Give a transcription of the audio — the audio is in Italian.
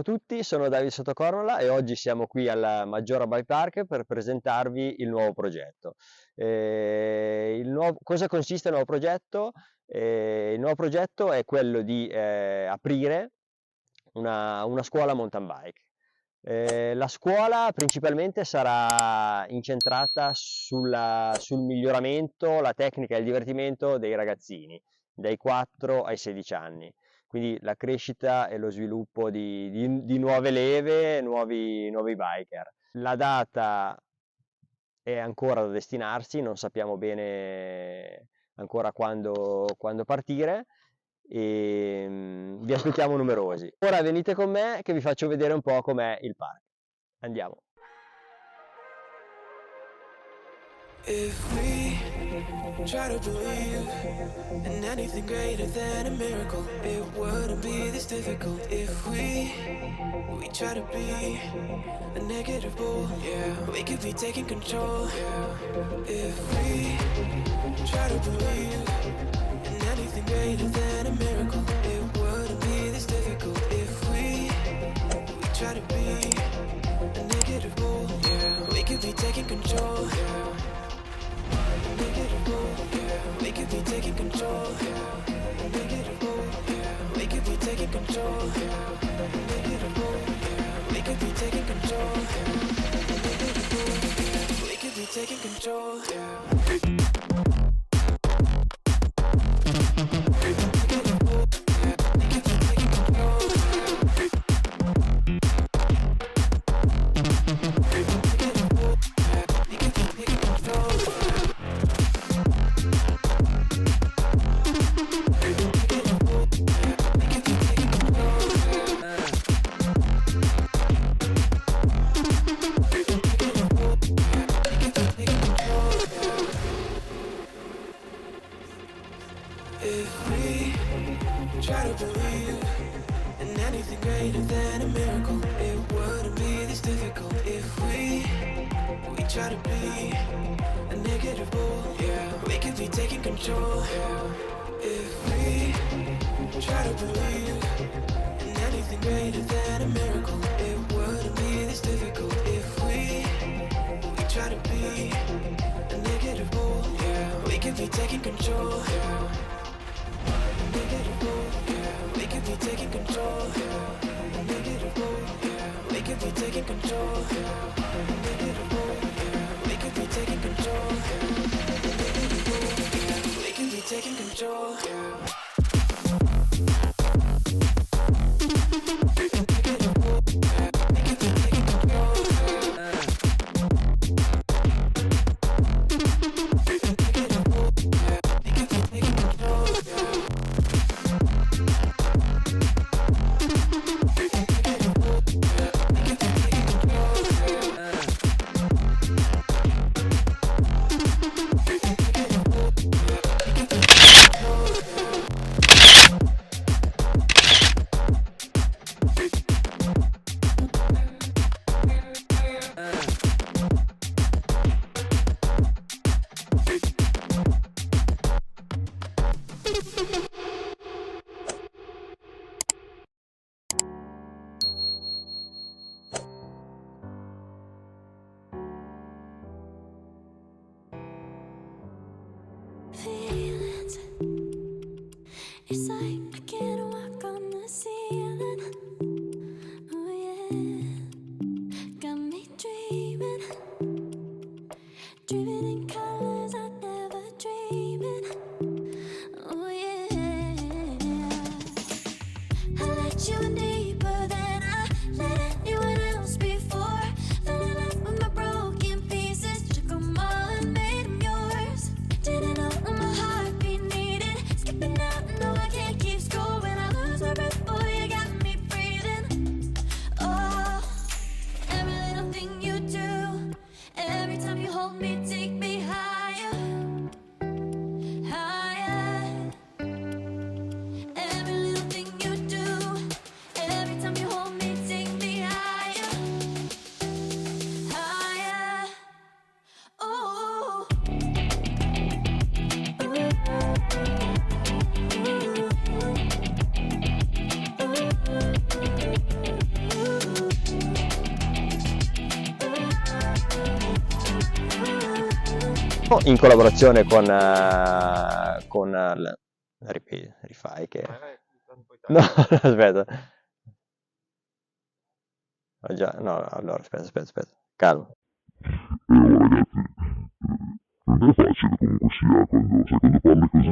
tutti, sono Davide Sottocornola e oggi siamo qui alla Maggiora Bike Park per presentarvi il nuovo progetto. Cosa consiste il nuovo progetto? Il nuovo progetto è quello di aprire una scuola mountain bike. La scuola principalmente sarà incentrata sul miglioramento, la tecnica e il divertimento dei ragazzini dai 4 ai 16 anni. Quindi la crescita e lo sviluppo di nuove leve, nuovi biker. La data è ancora da destinarsi, non sappiamo bene ancora quando partire e vi aspettiamo numerosi. Ora venite con me che vi faccio vedere un po' com'è il park. Andiamo. If we try to believe in anything greater than a miracle, it wouldn't be this difficult. If we try to be a negative bull, yeah, we could be taking control. Yeah. If we try to believe in anything greater than a miracle, it wouldn't be this difficult. If we try to be a negative bull, yeah, we could be taking control. Yeah. We could be taking control. We could be taking control. We could be taking control. We could be taking control. If we try to believe in anything greater than a miracle, it wouldn't be this difficult. If we try to be a negative bull, yeah, we could be taking control. Yeah. If we try to believe in anything greater than a miracle, it wouldn't be this difficult. If we try to be a negative bull, yeah, we could be taking control. Yeah. We could be taking control. We could be taking control. We could be taking control. We could be taking control. in collaborazione rifai che... No, aspetta. No, allora, aspetta, calma. Ragazzi, non è facile comunque sia quando parli così